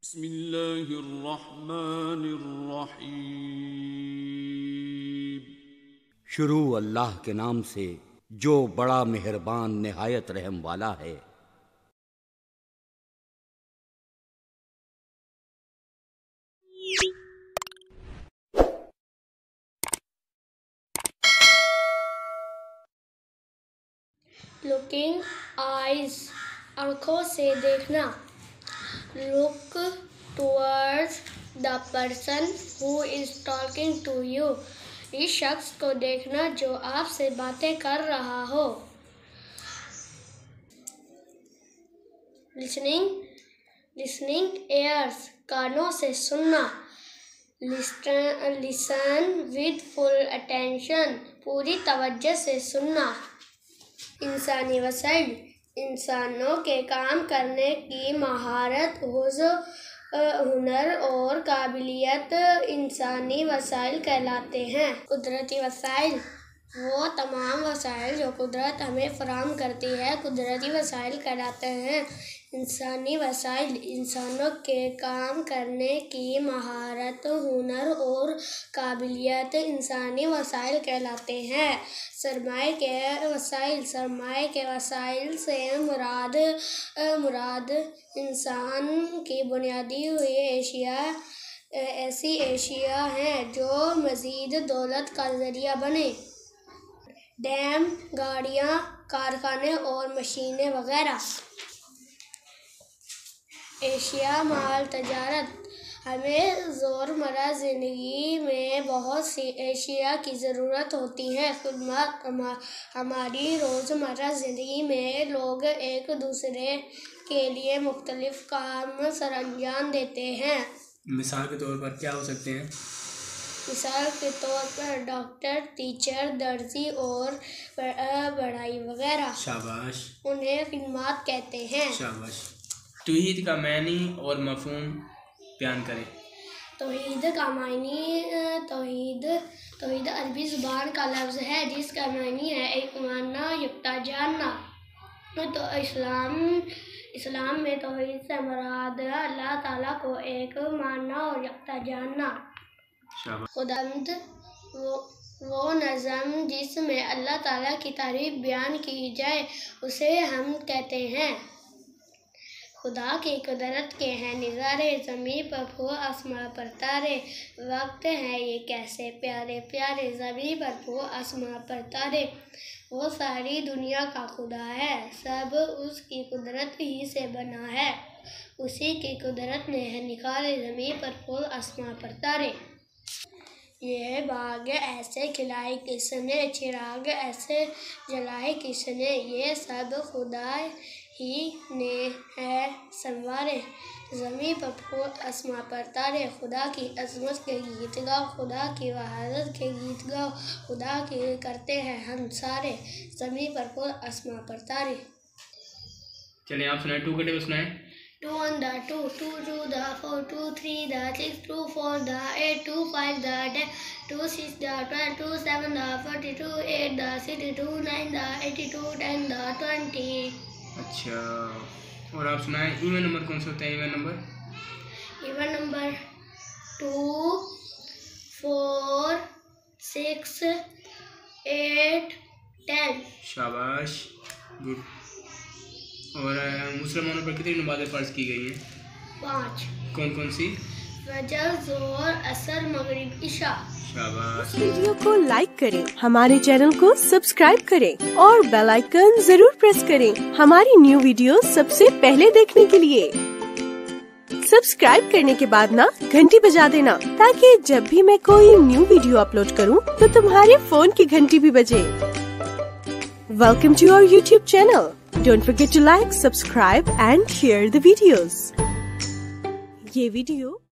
بسم اللہ الرحمن الرحیم۔ شروع اللہ کے نام سے جو بڑا مہربان نہایت رحم والا ہے۔ Looking eyes آنکھوں سے دیکھنا. Look towards the person who is talking to you. اس شخص کو دیکھنا جو آپ سے باتیں کر رہا ہو. Listening ears کانوں سے سننا. Listen with full attention پوری توجہ سے سننا. انسانی وسائل انسانوں کے کام کرنے کی مہارت، ہنر اور قابلیت انسانی وسائل کہلاتے ہیں۔ قدرتی وسائل وہ تمام وسائل جو قدرت ہمیں فراہم کرتی ہے قدرتی وسائل کہلاتے ہیں۔ انسانی وسائل انسانوں کے کام کرنے کی مہارت، ہنر اور قابلیت انسانی وسائل کہلاتے ہیں۔ سرمایہ کے وسائل سے مراد انسان کی بنیادی ہوئی ایسی اشیاء ہیں جو مزید دولت کا ذریعہ بنے۔ ڈیم، گاڑیاں، کارخانے اور مشینیں وغیرہ۔ اشیاء مال تجارت ہمیں روزمرہ زندگی میں بہت سی اشیاء کی ضرورت ہوتی ہے۔ خدمات ہماری روزمرہ زندگی میں لوگ ایک دوسرے کے لیے مختلف کام سر انجام دیتے ہیں۔ مثال کے طور پر کیا ہو سکتے ہیں؟ مثال کے طور پر ڈاکٹر، ٹیچر، درزی اور بڑھائی وغیرہ۔ شاباش۔ انہیں خدمات کہتے ہیں۔ شاباش۔ توحید کا معنی اور مفہوم بیان کریں۔ توحید کا معنی توحید عربی زبان کا لفظ ہے جس کا معنی ہے ایک ماننا، یکتا جاننا۔ تو اسلام میں توحید سے مراد اللہ تعالیٰ کو ایک ماننا اور یکتا جاننا۔ خدامت وہ نظم جس میں اللہ تعالیٰ کی تعریف بیان کی جائے اسے ہم کہتے ہیں۔ خدا کی قدرت کے ہیں نظارے، زمین پر پھول آسمان پر تارے، وقت ہے یہ کیسے پیارے پیارے، زمین پر پھول آسمان پر تارے۔ وہ ساری دنیا کا خدا ہے، سب اس کی قدرت ہی سے بنا ہے، اسی کی قدرت نے ہے نکھارے، زمین پر پھول آسمان پر تارے۔ یہ باغ ایسے کھلائے کس نے، چراغ ایسے جلائے کس نے، یہ سب خدا ہی نے ہے سنوارے، زمین پر پھول آسمان پر تارے۔ خدا کی عظمت کے گیت گاؤ، خدا کی وحدت کے گیت گاؤ، خدا کی کرتے ہیں ہم سارے، زمین پر پھول آسمان پر تارے۔ چلیں آپ سنائیں، 2 کا ٹیبل سنائیں۔ 2 1 the 2 2 2 the 4 2 3 the 6 2 4 the 8 2 5 the 10 2 6 the 12 2 7 the 42 8 the 62 9 the 82 10 the 20۔ اچھا، اور آپ سنائیں ایون نمبر کون سے ہوتے ہیں؟ Even number 2 4 6 8 10۔ شاباش، گڈ۔ اور مسلمانوں پر کتنی نمازیں فرض کی گئی ہیں؟ 5۔ کون کون سی؟ فجر، ظہر، عصر، مغرب، عشاء۔ شاباش۔ ویڈیو کو لائک کریں، ہمارے چینل کو سبسکرائب کریں اور بیل آئیکن ضرور پریس کریں ہماری نیو ویڈیو سب سے پہلے دیکھنے کے لیے۔ سبسکرائب کرنے کے بعد گھنٹی بجا دینا تاکہ جب بھی میں کوئی نیو ویڈیو اپلوڈ کروں تو تمہارے فون کی گھنٹی بھی بجے۔ Welcome to our YouTube channel. Don't forget to like, subscribe and share the videos. یہ ویڈیو